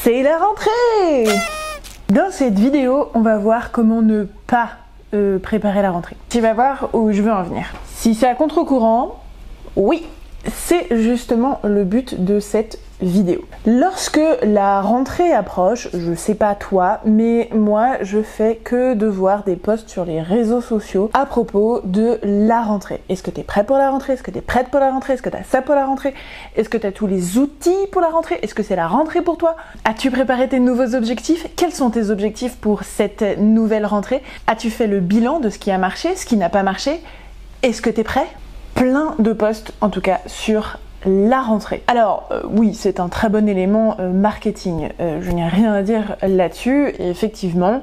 C'est la rentrée! Dans cette vidéo, on va voir comment ne pas préparer la rentrée. Tu vas voir où je veux en venir. Si c'est à contre-courant, oui, c'est justement le but de cette vidéo. Lorsque la rentrée approche, je sais pas toi, mais moi je fais que de voir des posts sur les réseaux sociaux à propos de la rentrée. Est-ce que t'es prêt pour la rentrée? Est-ce que t'es prête pour la rentrée? Est-ce que t'as ça pour la rentrée? Est-ce que t'as tous les outils pour la rentrée? Est-ce que c'est la rentrée pour toi? As-tu préparé tes nouveaux objectifs? Quels sont tes objectifs pour cette nouvelle rentrée? As-tu fait le bilan de ce qui a marché, ce qui n'a pas marché? Est-ce que t'es prêt? Plein de posts en tout cas sur la rentrée. Alors oui, c'est un très bon élément marketing, je n'ai rien à dire là-dessus, et effectivement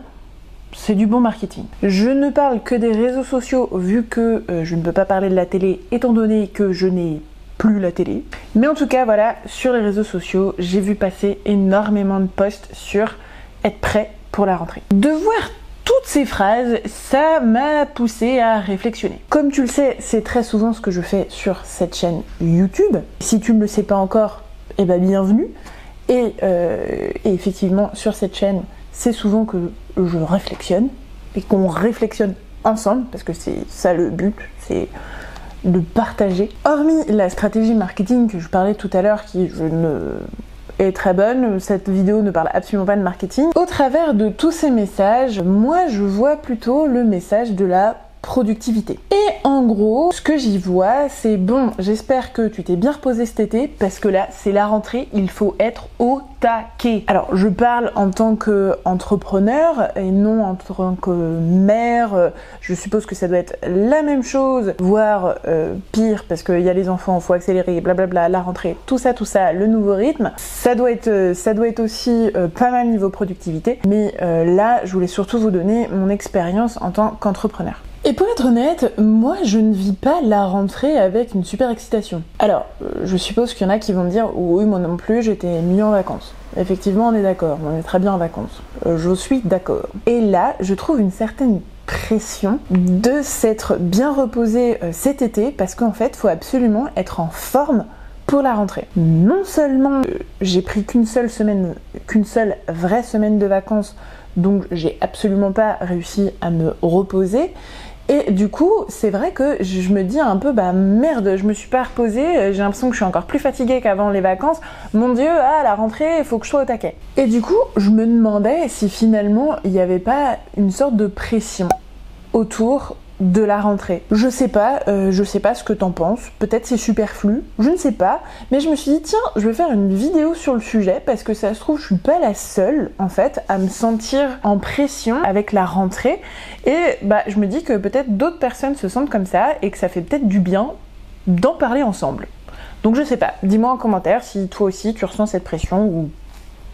c'est du bon marketing. Je ne parle que des réseaux sociaux vu que je ne peux pas parler de la télé étant donné que je n'ai plus la télé, mais en tout cas voilà, sur les réseaux sociaux j'ai vu passer énormément de posts sur être prêt pour la rentrée. De voir toutes ces phrases, ça m'a poussé à réflexionner. Comme tu le sais, c'est très souvent ce que je fais sur cette chaîne YouTube. Si tu ne le sais pas encore, eh ben bienvenue. Et effectivement, sur cette chaîne, c'est souvent que je réflexionne et qu'on réflexionne ensemble, parce que c'est ça le but, c'est de partager. Hormis la stratégie marketing que je parlais tout à l'heure, qui est très bonne, cette vidéo ne parle absolument pas de marketing. Au travers de tous ces messages, moi je vois plutôt le message de la productivité. Et en gros, ce que j'y vois, c'est bon, j'espère que tu t'es bien reposé cet été, parce que là, c'est la rentrée, il faut être au taquet. Alors, je parle en tant qu'entrepreneur et non en tant que mère. Je suppose que ça doit être la même chose, voire pire, parce qu'il y a les enfants, il faut accélérer, blablabla, la rentrée, tout ça, le nouveau rythme. Ça doit être aussi pas mal niveau productivité, mais là, je voulais surtout vous donner mon expérience en tant qu'entrepreneur. Et pour être honnête, moi je ne vis pas la rentrée avec une super excitation. Alors, je suppose qu'il y en a qui vont me dire « Oui, moi non plus, j'étais mis en vacances ». Effectivement, on est d'accord, on est très bien en vacances. Je suis d'accord. Et là, je trouve une certaine pression de s'être bien reposé cet été, parce qu'en fait, il faut absolument être en forme pour la rentrée. Non seulement j'ai pris qu'une seule vraie semaine de vacances, donc j'ai absolument pas réussi à me reposer. Et du coup, c'est vrai que je me dis un peu, bah merde, je me suis pas reposée, j'ai l'impression que je suis encore plus fatiguée qu'avant les vacances. Mon Dieu, à la rentrée, il faut que je sois au taquet. Et du coup, je me demandais si finalement, il n'y avait pas une sorte de pression autour de la rentrée. Je sais pas ce que t'en penses, peut-être c'est superflu, je ne sais pas, mais je me suis dit tiens, je vais faire une vidéo sur le sujet parce que ça se trouve je suis pas la seule en fait à me sentir en pression avec la rentrée, et bah je me dis que peut-être d'autres personnes se sentent comme ça et que ça fait peut-être du bien d'en parler ensemble. Donc je sais pas, dis-moi en commentaire si toi aussi tu ressens cette pression ou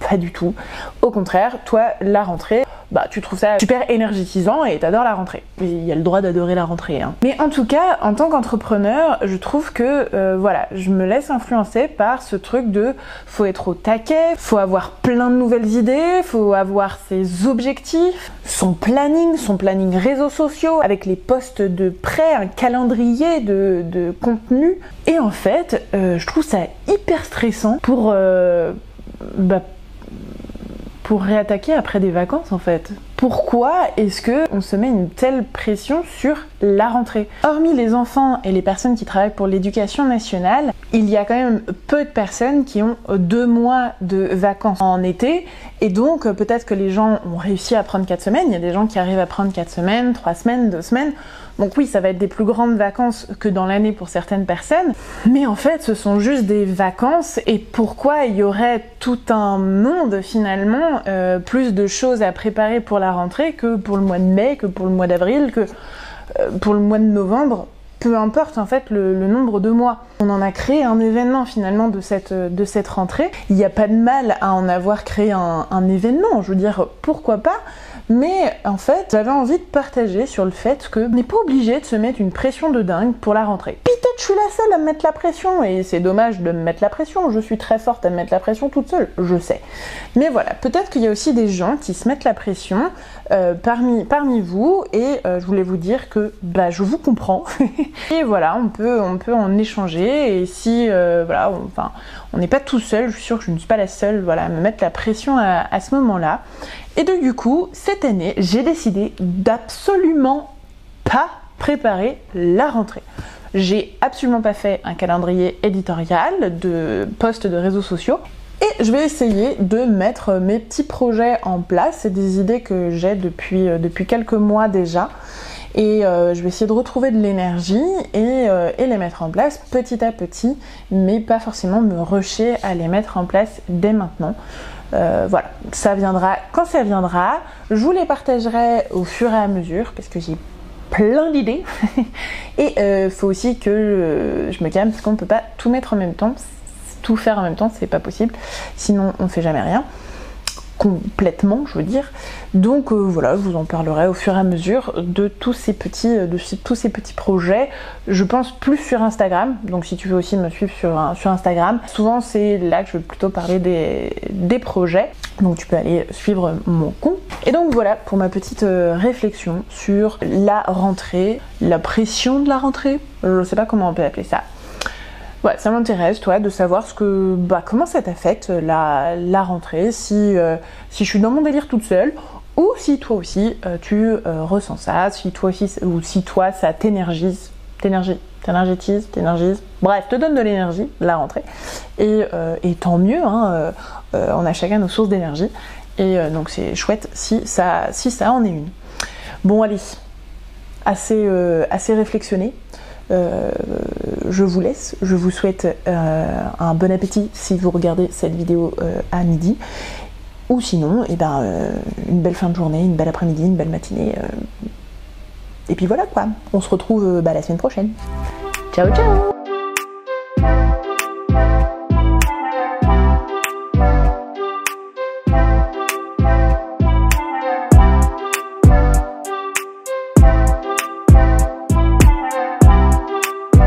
pas du tout. Au contraire, toi la rentrée, bah tu trouves ça super énergisant et t'adores la rentrée. Il y a le droit d'adorer la rentrée, hein. Mais en tout cas, en tant qu'entrepreneur, je trouve que voilà, je me laisse influencer par ce truc de faut être au taquet, faut avoir plein de nouvelles idées, faut avoir ses objectifs, son planning réseaux sociaux, avec les posts de prêt, un calendrier de contenu. Et en fait, je trouve ça hyper stressant pour réattaquer après des vacances en fait. Pourquoi est-ce que on se met une telle pression sur la rentrée? Hormis les enfants et les personnes qui travaillent pour l'éducation nationale, il y a quand même peu de personnes qui ont 2 mois de vacances en été, et donc peut-être que les gens ont réussi à prendre 4 semaines, il y a des gens qui arrivent à prendre 4 semaines, 3 semaines, 2 semaines, donc oui, ça va être des plus grandes vacances que dans l'année pour certaines personnes, mais en fait ce sont juste des vacances, et pourquoi il y aurait tout un monde finalement, plus de choses à préparer pour la rentrée que pour le mois de mai, que pour le mois d'avril, que pour le mois de novembre, peu importe en fait le nombre de mois. On en a créé un événement finalement de cette rentrée. Il n'y a pas de mal à en avoir créé un événement, je veux dire, pourquoi pas, mais en fait j'avais envie de partager sur le fait qu'on n'est pas obligé de se mettre une pression de dingue pour la rentrée. Peut-être je suis la seule à me mettre la pression, et c'est dommage de me mettre la pression, je suis très forte à me mettre la pression toute seule, je sais. Mais voilà, peut-être qu'il y a aussi des gens qui se mettent la pression parmi vous, et je voulais vous dire que bah je vous comprends et voilà, on peut en échanger, et si voilà, On n'est pas tout seul, je suis sûre que je ne suis pas la seule, voilà, à me mettre la pression à ce moment-là. Et donc du coup, cette année, j'ai décidé d'absolument pas préparer la rentrée. J'ai absolument pas fait un calendrier éditorial de posts de réseaux sociaux. Et je vais essayer de mettre mes petits projets en place. C'est des idées que j'ai depuis quelques mois déjà. Et je vais essayer de retrouver de l'énergie et les mettre en place petit à petit, mais pas forcément me rusher à les mettre en place dès maintenant. Voilà, ça viendra quand ça viendra. Je vous les partagerai au fur et à mesure parce que j'ai plein d'idées. Et faut aussi que je me calme parce qu'on ne peut pas tout mettre en même temps, tout faire en même temps, c'est pas possible. Sinon, on ne fait jamais rien. Complètement, je veux dire. Donc voilà, je vous en parlerai au fur et à mesure de tous ces petits projets. Je pense plus sur Instagram, donc si tu veux aussi me suivre sur Instagram, souvent c'est là que je vais plutôt parler des projets. Donc tu peux aller suivre mon compte. Et donc voilà pour ma petite réflexion sur la rentrée, la pression de la rentrée, je sais pas comment on peut appeler ça. Ouais, ça m'intéresse, toi, de savoir comment ça t'affecte la rentrée, si je suis dans mon délire toute seule, ou si toi aussi tu ressens ça, si toi aussi, ou si toi ça t'énergise, bref, te donne de l'énergie, la rentrée. Et tant mieux, hein, on a chacun nos sources d'énergie, et donc c'est chouette si ça en est une. Bon, allez, assez réflexionné. Je vous laisse, je vous souhaite un bon appétit si vous regardez cette vidéo à midi, ou sinon une belle fin de journée, une belle après-midi, une belle matinée, et puis voilà quoi, on se retrouve la semaine prochaine. Ciao ciao.